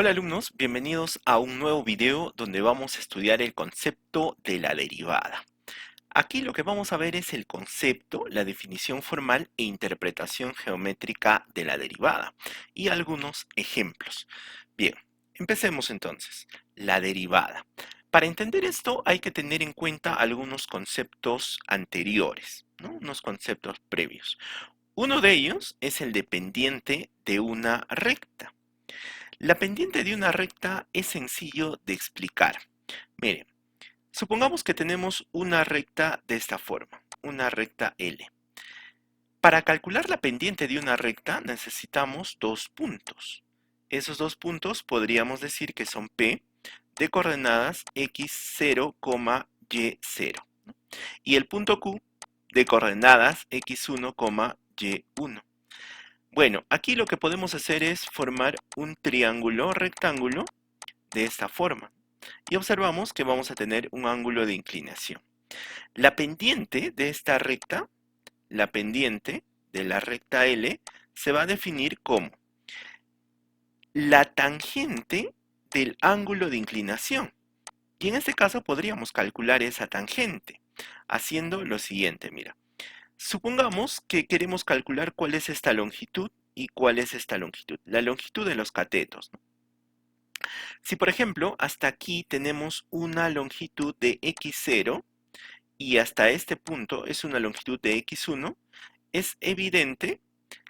Hola alumnos, bienvenidos a un nuevo video donde vamos a estudiar el concepto de la derivada. Aquí lo que vamos a ver es el concepto, la definición formal e interpretación geométrica de la derivada y algunos ejemplos. Bien, empecemos entonces. La derivada. Para entender esto hay que tener en cuenta algunos conceptos anteriores, ¿no? Unos conceptos previos. Uno de ellos es el de pendiente de una recta. La pendiente de una recta es sencillo de explicar. Miren, supongamos que tenemos una recta de esta forma, una recta L. Para calcular la pendiente de una recta necesitamos dos puntos. Esos dos puntos podríamos decir que son P de coordenadas x0, y0, ¿no? Y el punto Q de coordenadas x1, y1. Bueno, aquí lo que podemos hacer es formar un triángulo rectángulo de esta forma. Y observamos que vamos a tener un ángulo de inclinación. La pendiente de esta recta, la pendiente de la recta L, se va a definir como la tangente del ángulo de inclinación. Y en este caso podríamos calcular esa tangente haciendo lo siguiente, mira. Supongamos que queremos calcular cuál es esta longitud y cuál es esta longitud, la longitud de los catetos, ¿no? Si por ejemplo hasta aquí tenemos una longitud de x0 y hasta este punto es una longitud de x1, es evidente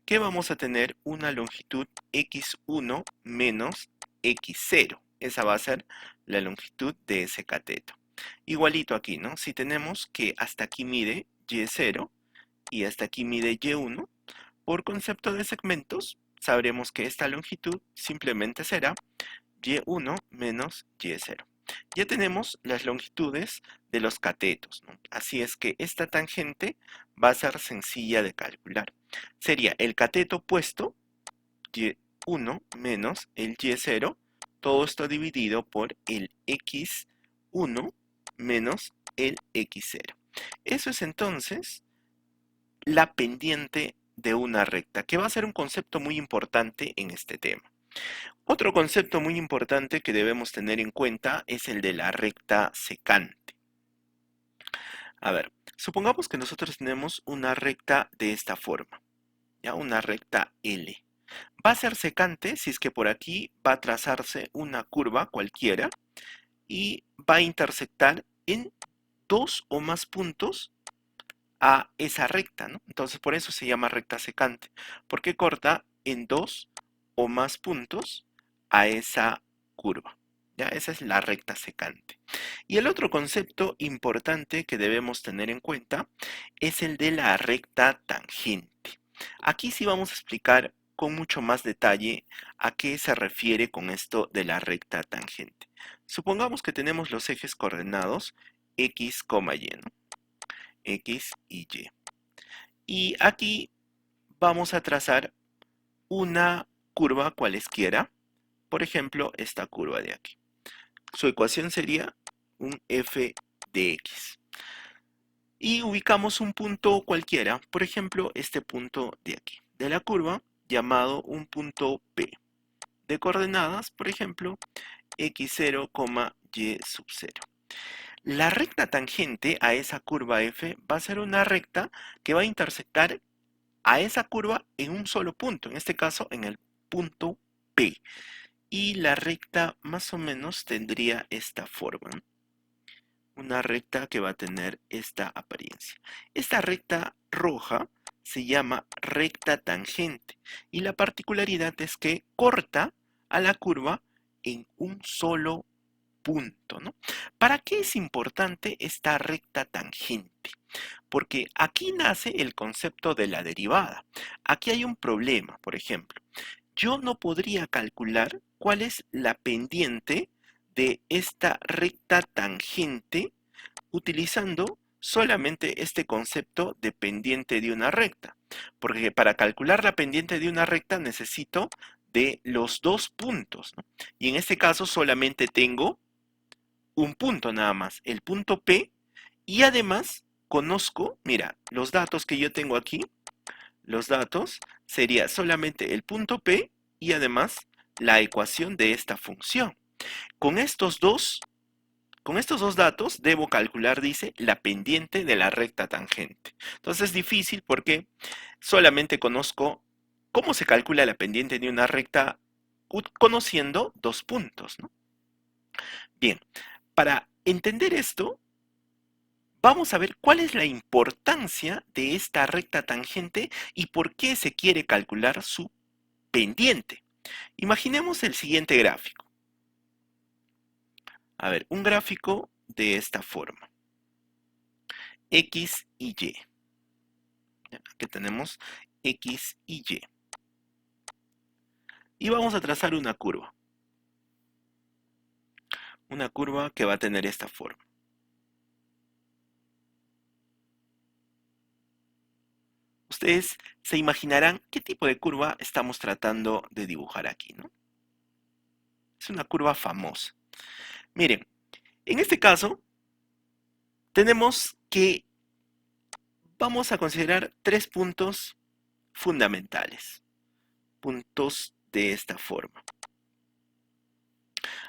que vamos a tener una longitud x1 menos x0. Esa va a ser la longitud de ese cateto. Igualito aquí, ¿no? Si tenemos que hasta aquí mide y0 y hasta aquí mide y1, por concepto de segmentos, sabremos que esta longitud simplemente será y1 menos y0. Ya tenemos las longitudes de los catetos, ¿no? Así es que esta tangente va a ser sencilla de calcular. Sería el cateto opuesto, y1 menos el y0, todo esto dividido por el x1 menos el x0. Eso es entonces la pendiente de una recta, que va a ser un concepto muy importante en este tema. Otro concepto muy importante que debemos tener en cuenta es el de la recta secante. A ver, supongamos que nosotros tenemos una recta de esta forma, ¿ya? Una recta L. Va a ser secante si es que por aquí va a trazarse una curva cualquiera y va a intersectar en dos o más puntos a esa recta, ¿no? Entonces por eso se llama recta secante, porque corta en dos o más puntos a esa curva. ¿Ya? Esa es la recta secante. Y el otro concepto importante que debemos tener en cuenta es el de la recta tangente. Aquí sí vamos a explicar con mucho más detalle a qué se refiere con esto de la recta tangente. Supongamos que tenemos los ejes coordenados x, y, ¿no? X y Y. Y aquí vamos a trazar una curva cualesquiera, por ejemplo, esta curva de aquí. Su ecuación sería un f de x. Y ubicamos un punto cualquiera, por ejemplo, este punto de aquí, de la curva, llamado un punto P, de coordenadas, por ejemplo, x0, y0. La recta tangente a esa curva f va a ser una recta que va a intersectar a esa curva en un solo punto, en este caso en el punto P. Y la recta más o menos tendría esta forma, ¿no? Una recta que va a tener esta apariencia. Esta recta roja se llama recta tangente y la particularidad es que corta a la curva en un solo punto, ¿no? ¿Para qué es importante esta recta tangente? Porque aquí nace el concepto de la derivada. Aquí hay un problema, por ejemplo. Yo no podría calcular cuál es la pendiente de esta recta tangente utilizando solamente este concepto de pendiente de una recta. Porque para calcular la pendiente de una recta necesito de los dos puntos, ¿no? Y en este caso solamente tengo un punto nada más, el punto P, y además conozco, mira, los datos que yo tengo aquí, los datos sería solamente el punto P y además la ecuación de esta función. Con estos dos datos debo calcular, dice, la pendiente de la recta tangente. Entonces es difícil porque solamente conozco cómo se calcula la pendiente de una recta conociendo dos puntos, ¿no? Bien, para entender esto, vamos a ver cuál es la importancia de esta recta tangente y por qué se quiere calcular su pendiente. Imaginemos el siguiente gráfico. A ver, un gráfico de esta forma. X y Y. Aquí tenemos X y Y. Y vamos a trazar una curva. Una curva que va a tener esta forma. Ustedes se imaginarán qué tipo de curva estamos tratando de dibujar aquí, ¿no? Es una curva famosa. Miren, en este caso tenemos que vamos a considerar tres puntos fundamentales. Puntos de esta forma.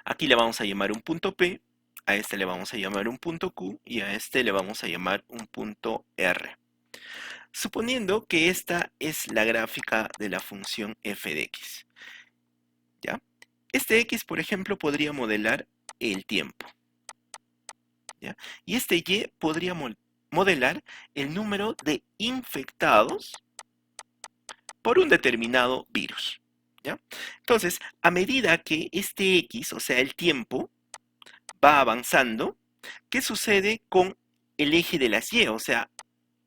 Aquí le vamos a llamar un punto P, a este le vamos a llamar un punto Q y a este le vamos a llamar un punto R. Suponiendo que esta es la gráfica de la función f de x. ¿Ya? Este x, por ejemplo, podría modelar el tiempo. ¿Ya? Y este y podría modelar el número de infectados por un determinado virus. ¿Ya? Entonces, a medida que este x, o sea, el tiempo, va avanzando, ¿qué sucede con el eje de las y? O sea,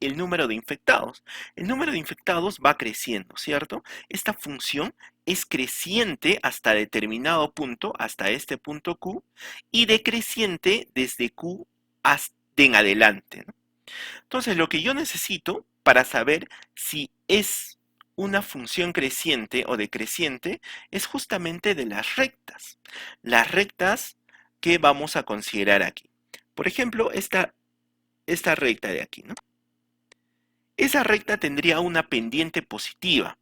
el número de infectados. El número de infectados va creciendo, ¿cierto? Esta función es creciente hasta determinado punto, hasta este punto Q, y decreciente desde Q hasta en adelante, ¿no? Entonces, lo que yo necesito para saber si es una función creciente o decreciente es justamente de las rectas. Las rectas que vamos a considerar aquí. Por ejemplo, esta recta de aquí, ¿no? Esa recta tendría una pendiente positiva.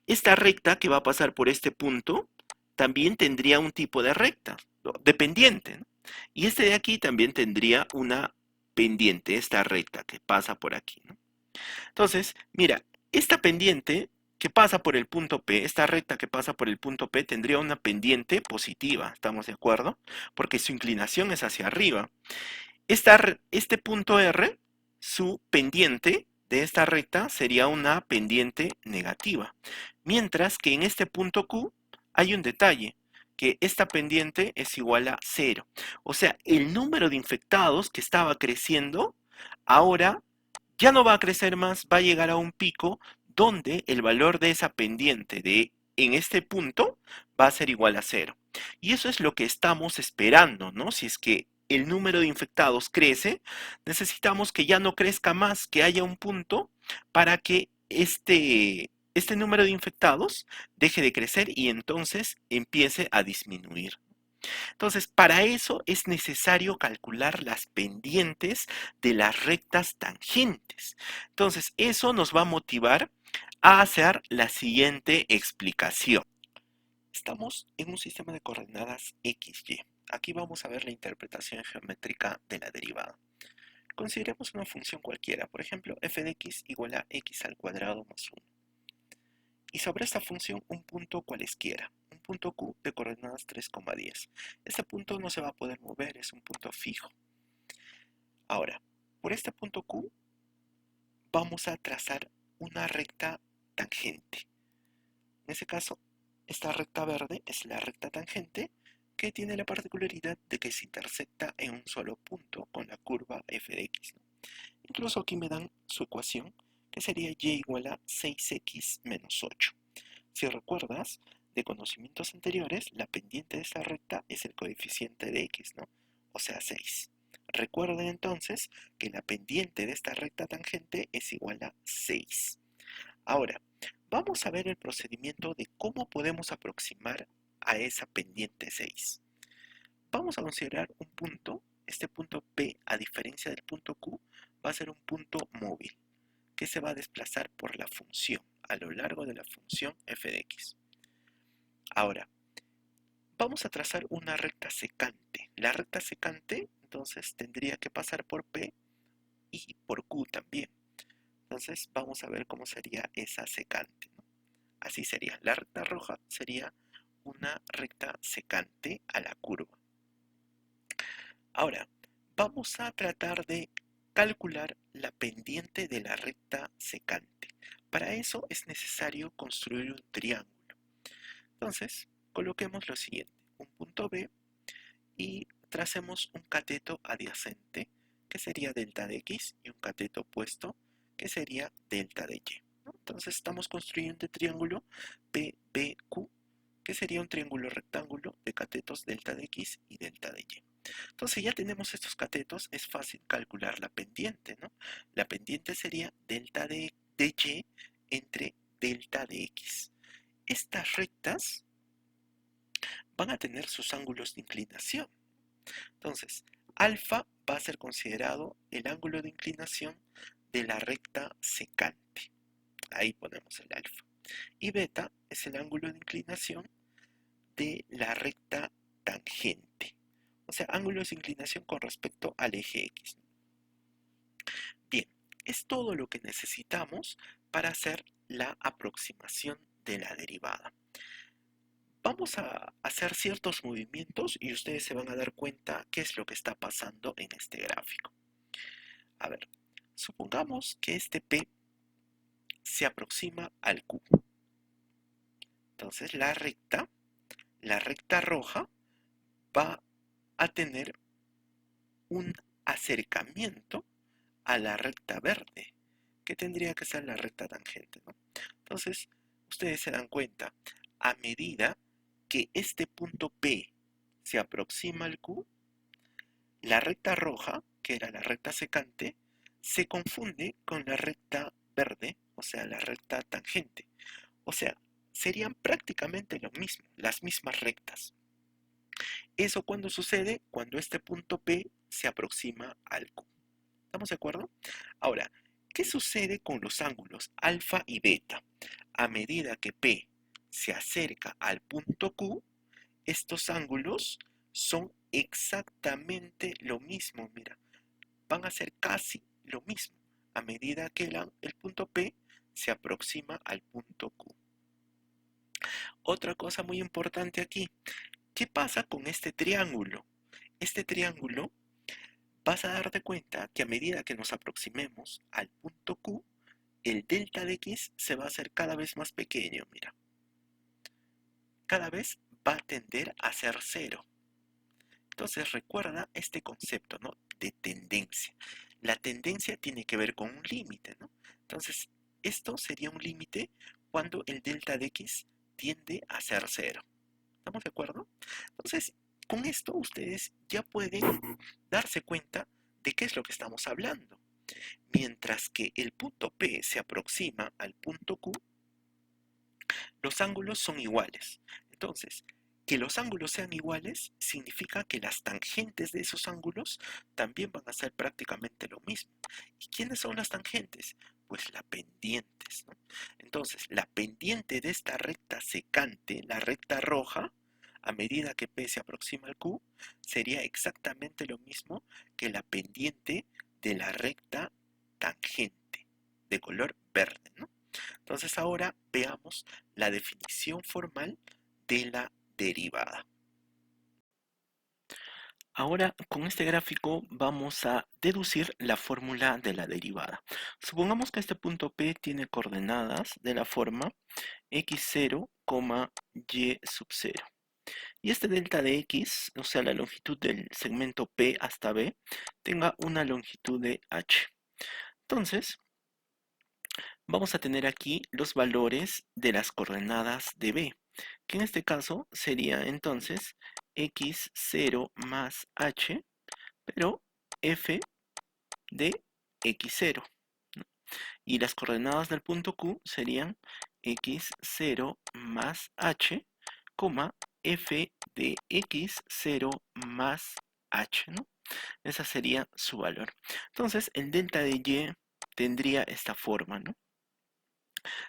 Esta recta que va a pasar por este punto también tendría un tipo de recta, ¿no? De pendiente, ¿no? Y este de aquí también tendría una pendiente, esta recta que pasa por aquí, ¿no? Entonces, mira, esta pendiente que pasa por el punto P, esta recta que pasa por el punto P tendría una pendiente positiva, ¿estamos de acuerdo? Porque su inclinación es hacia arriba. Este punto R, su pendiente de esta recta sería una pendiente negativa. Mientras que en este punto Q hay un detalle, que esta pendiente es igual a 0. O sea, el número de infectados que estaba creciendo, ahora ya no va a crecer más, va a llegar a un pico donde el valor de esa pendiente en este punto va a ser igual a 0. Y eso es lo que estamos esperando, ¿no? Si es que el número de infectados crece, necesitamos que ya no crezca más, que haya un punto para que este número de infectados deje de crecer y entonces empiece a disminuir. Entonces, para eso es necesario calcular las pendientes de las rectas tangentes. Entonces, eso nos va a motivar a hacer la siguiente explicación. Estamos en un sistema de coordenadas XY. Aquí vamos a ver la interpretación geométrica de la derivada. Consideremos una función cualquiera, por ejemplo, f de x igual a x al cuadrado más 1. Y sobre esta función un punto cualesquiera, un punto Q de coordenadas 3,10. Este punto no se va a poder mover, es un punto fijo. Ahora, por este punto Q vamos a trazar una recta tangente. En este caso, esta recta verde es la recta tangente que tiene la particularidad de que se intersecta en un solo punto con la curva f de x, ¿no? Incluso aquí me dan su ecuación, que sería y igual a 6x menos 8. Si recuerdas, de conocimientos anteriores, la pendiente de esta recta es el coeficiente de x, ¿no? O sea, 6. Recuerden entonces que la pendiente de esta recta tangente es igual a 6. Ahora, vamos a ver el procedimiento de cómo podemos aproximar a esa pendiente 6. Vamos a considerar un punto, este punto P, a diferencia del punto Q, va a ser un punto móvil, que se va a desplazar por la función, a lo largo de la función f de x. Ahora, vamos a trazar una recta secante. La recta secante, entonces, tendría que pasar por P y por Q también. Entonces, vamos a ver cómo sería esa secante, ¿no? Así sería. La recta roja sería una recta secante a la curva. Ahora, vamos a tratar de calcular la pendiente de la recta secante. Para eso es necesario construir un triángulo. Entonces, coloquemos lo siguiente, un punto B y tracemos un cateto adyacente que sería delta de X y un cateto opuesto que sería delta de Y, ¿no? Entonces estamos construyendo el triángulo PBQ que sería un triángulo rectángulo de catetos delta de X y delta de Y. Entonces ya tenemos estos catetos, es fácil calcular la pendiente, ¿no? La pendiente sería delta de Y entre delta de X. Estas rectas van a tener sus ángulos de inclinación. Entonces, alfa va a ser considerado el ángulo de inclinación de la recta secante. Ahí ponemos el alfa. Y beta es el ángulo de inclinación de la recta tangente. O sea, ángulos de inclinación con respecto al eje X. Bien, es todo lo que necesitamos para hacer la aproximación de la derivada. Vamos a hacer ciertos movimientos y ustedes se van a dar cuenta qué es lo que está pasando en este gráfico. A ver, supongamos que este P se aproxima al Q. Entonces la recta roja, va a tener un acercamiento a la recta verde, que tendría que ser la recta tangente, ¿no? Entonces, ustedes se dan cuenta, a medida que este punto P se aproxima al Q, la recta roja, que era la recta secante, se confunde con la recta verde, o sea, la recta tangente. O sea, serían prácticamente lo mismo, las mismas rectas. ¿Eso cuándo sucede? Cuando este punto P se aproxima al Q. ¿Estamos de acuerdo? Ahora, ¿qué sucede con los ángulos alfa y beta? A medida que P se acerca al punto Q, estos ángulos son exactamente lo mismo, mira, van a ser casi lo mismo a medida que el punto P se aproxima al punto Q. Otra cosa muy importante aquí, ¿qué pasa con este triángulo? Este triángulo, vas a darte cuenta que a medida que nos aproximemos al punto Q, el delta de X se va a hacer cada vez más pequeño, mira. Cada vez va a tender a ser cero. Entonces recuerda este concepto, ¿no? De tendencia. La tendencia tiene que ver con un límite, ¿no? Entonces, esto sería un límite cuando el delta de X tiende a ser cero. ¿Estamos de acuerdo? Entonces, con esto ustedes ya pueden darse cuenta de qué es lo que estamos hablando. Mientras que el punto P se aproxima al punto Q, los ángulos son iguales. Entonces, que los ángulos sean iguales significa que las tangentes de esos ángulos también van a ser prácticamente lo mismo. ¿Y quiénes son las tangentes? Pues las pendientes, ¿no? Entonces, la pendiente de esta recta secante, la recta roja, a medida que P se aproxima al Q, sería exactamente lo mismo que la pendiente de la recta tangente, de color verde, ¿no? Entonces ahora veamos la definición formal de la derivada. Ahora con este gráfico vamos a deducir la fórmula de la derivada. Supongamos que este punto P tiene coordenadas de la forma x0, y sub 0. Y este delta de x, o sea la longitud del segmento P hasta B, tenga una longitud de h. Entonces, vamos a tener aquí los valores de las coordenadas de B, que en este caso sería entonces x0 más h, pero f de x0. ¿No? Y las coordenadas del punto Q serían x0 más h, f de x0 más h, ¿no? Ese sería su valor. Entonces, el delta de y tendría esta forma, ¿no?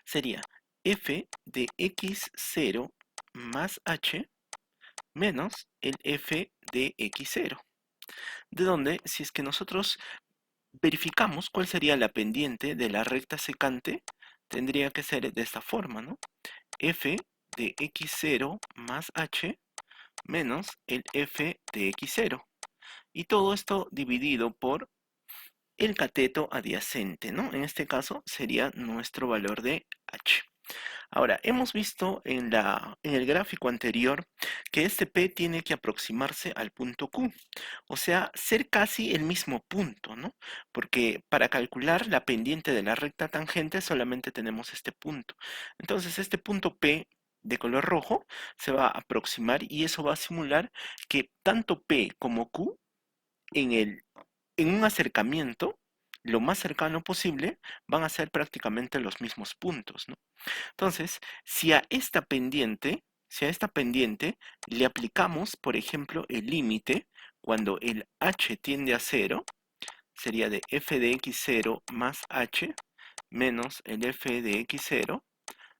Sería f de x0 más h, menos el f de x0. De donde, si es que nosotros verificamos cuál sería la pendiente de la recta secante, tendría que ser de esta forma, ¿no? F de x0 más h menos el f de x0. Y todo esto dividido por el cateto adyacente, ¿no? En este caso sería nuestro valor de h. Ahora, hemos visto en el gráfico anterior que este P tiene que aproximarse al punto Q, o sea, ser casi el mismo punto, ¿no? Porque para calcular la pendiente de la recta tangente solamente tenemos este punto. Entonces, este punto P de color rojo se va a aproximar y eso va a simular que tanto P como Q en un acercamiento, lo más cercano posible, van a ser prácticamente los mismos puntos, ¿no? Entonces, si a esta pendiente le aplicamos, por ejemplo, el límite, cuando el h tiende a 0, sería de f de x0 más h menos el f de x0,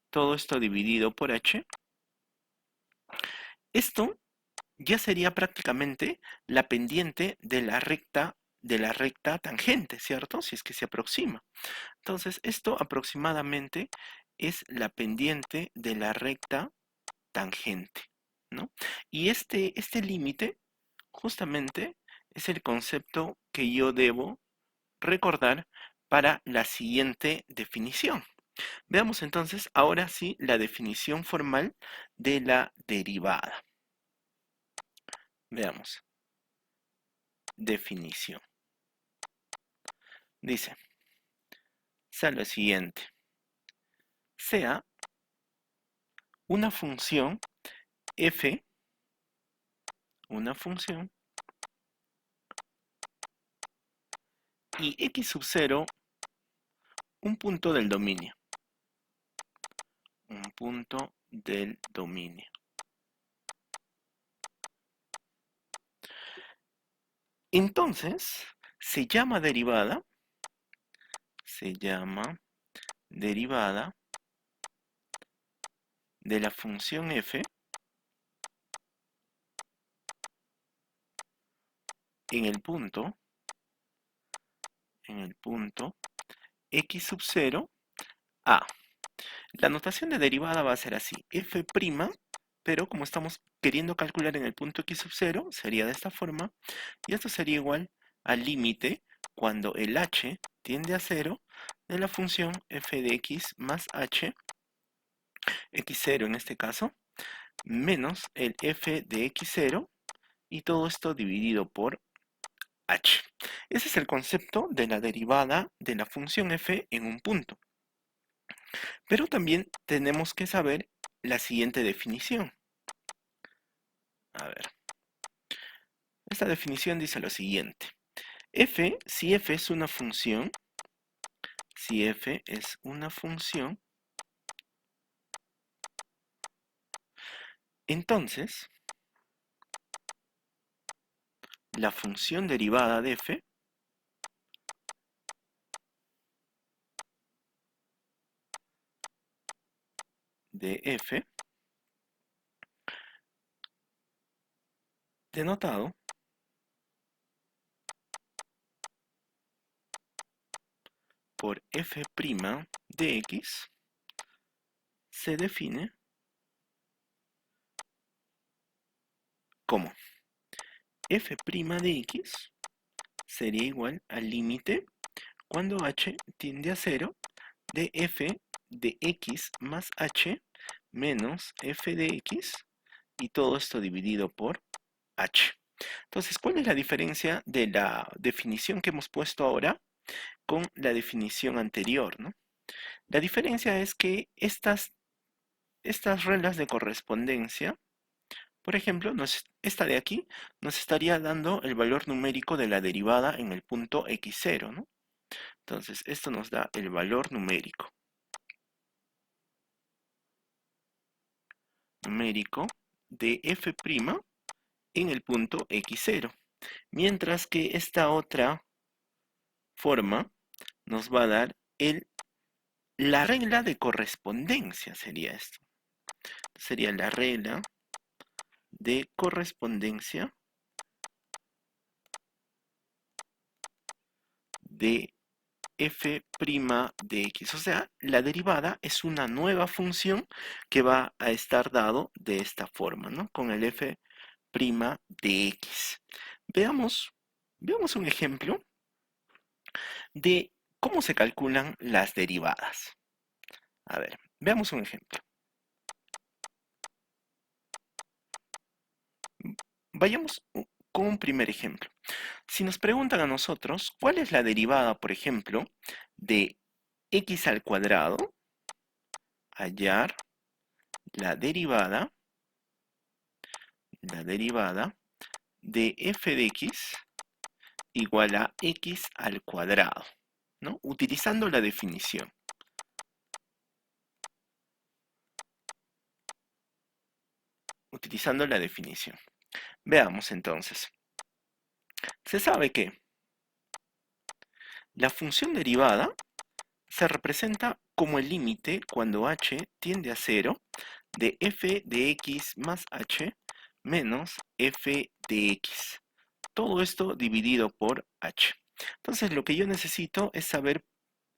todo esto dividido por h, esto ya sería prácticamente la pendiente de la recta tangente, ¿cierto? Si es que se aproxima. Entonces, esto aproximadamente es la pendiente de la recta tangente, ¿no? Y este límite justamente es el concepto que yo debo recordar para la siguiente definición. Veamos entonces ahora sí la definición formal de la derivada. Veamos. Definición. Dice, sea lo siguiente. Sea una función f, una función, y x sub 0, un punto del dominio. Un punto del dominio. Entonces, se llama derivada de la función f en el punto x sub 0 a. La notación de derivada va a ser así, f', pero como estamos queriendo calcular en el punto x sub 0, sería de esta forma, y esto sería igual al límite cuando el h tiende a 0 de la función f de x más h, x0 en este caso, menos el f de x0, y todo esto dividido por h. Ese es el concepto de la derivada de la función f en un punto. Pero también tenemos que saber la siguiente definición. A ver. Esta definición dice lo siguiente. Si f es una función, entonces la función derivada de f denotado por f' de x se define como f' de x sería igual al límite cuando h tiende a 0 de f de x más h menos f de x y todo esto dividido por h. Entonces, ¿cuál es la diferencia de la definición que hemos puesto ahora con la definición anterior, ¿no? La diferencia es que estas reglas de correspondencia, por ejemplo, esta de aquí nos estaría dando el valor numérico de la derivada en el punto x0, ¿no? Entonces, esto nos da el valor numérico de f' en el punto x0, mientras que esta otra forma nos va a dar la regla de correspondencia, sería esto. Sería la regla de correspondencia de f' de x. O sea, la derivada es una nueva función que va a estar dado de esta forma, ¿no? Con el f' de x. Veamos un ejemplo de cómo se calculan las derivadas. A ver, veamos un ejemplo. Vayamos con un primer ejemplo. Si nos preguntan a nosotros cuál es la derivada, por ejemplo, de x al cuadrado, hallar la derivada de f de x igual a x al cuadrado, ¿no? Utilizando la definición. Utilizando la definición. Veamos entonces. Se sabe que la función derivada se representa como el límite cuando h tiende a 0 de f de x más h menos f de x. Todo esto dividido por h. Entonces lo que yo necesito es saber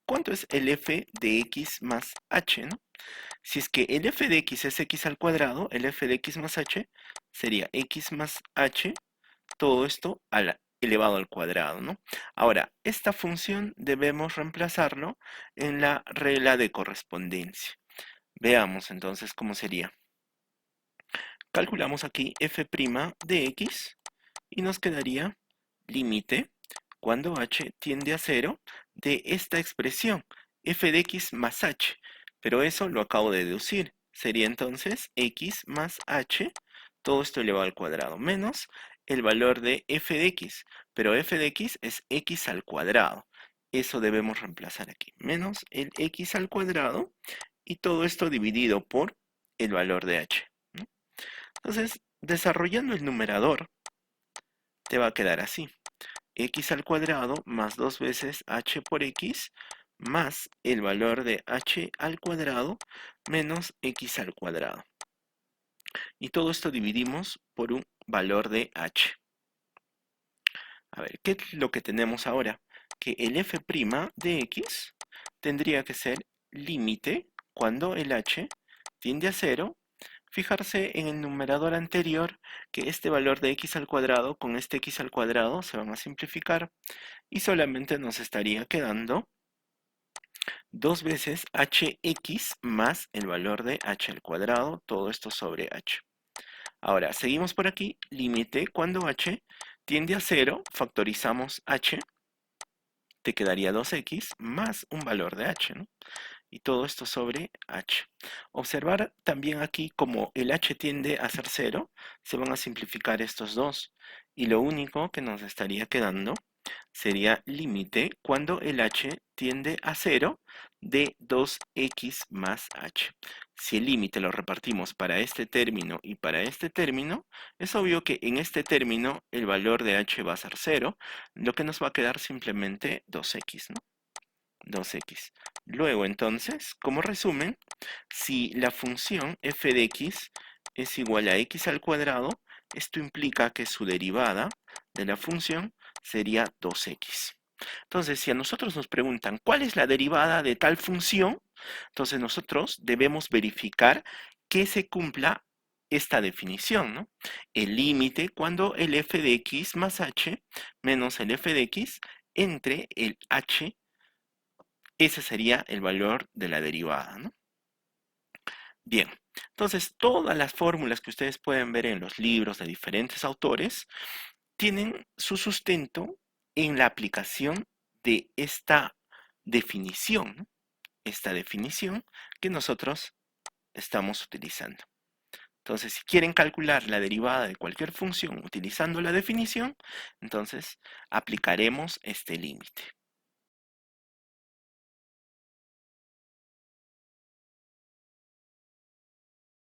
cuánto es el f de x más h, ¿no? Si es que el f de x es x al cuadrado, el f de x más h sería x más h, todo esto elevado al cuadrado, ¿no? Ahora, esta función debemos reemplazarlo en la regla de correspondencia. Veamos entonces cómo sería. Calculamos aquí f' de x y nos quedaría límite cuando h tiende a 0 de esta expresión, f de x más h. Pero eso lo acabo de deducir. Sería entonces x más h, todo esto elevado al cuadrado, menos el valor de f de x. Pero f de x es x al cuadrado. Eso debemos reemplazar aquí. Menos el x al cuadrado y todo esto dividido por el valor de h, ¿no? Entonces, desarrollando el numerador, te va a quedar así. X al cuadrado más 2 veces h por x más el valor de h al cuadrado menos x al cuadrado. Y todo esto dividimos por un valor de h. A ver, ¿qué es lo que tenemos ahora? Que el f' de x tendría que ser límite cuando el h tiende a 0. Fijarse en el numerador anterior que este valor de x al cuadrado con este x al cuadrado se van a simplificar y solamente nos estaría quedando 2 veces hx más el valor de h al cuadrado, todo esto sobre h. Ahora, seguimos por aquí, límite cuando h tiende a 0, factorizamos h, te quedaría 2x más un valor de h, ¿no? Y todo esto sobre h. Observar también aquí como el h tiende a ser 0, se van a simplificar estos dos. Y lo único que nos estaría quedando sería límite cuando el h tiende a 0 de 2x más h. Si el límite lo repartimos para este término y para este término, es obvio que en este término el valor de h va a ser 0, lo que nos va a quedar simplemente 2x, ¿no? 2x. Luego entonces, como resumen, si la función f de x es igual a x al cuadrado, esto implica que su derivada de la función sería 2x. Entonces, si a nosotros nos preguntan cuál es la derivada de tal función, entonces nosotros debemos verificar que se cumpla esta definición, ¿no? El límite cuando el f de x más h menos el f de x entre el h, ese sería el valor de la derivada, ¿no? Bien, entonces todas las fórmulas que ustedes pueden ver en los libros de diferentes autores tienen su sustento en la aplicación de esta definición, ¿no? Esta definición que nosotros estamos utilizando. Entonces, si quieren calcular la derivada de cualquier función utilizando la definición, entonces aplicaremos este límite.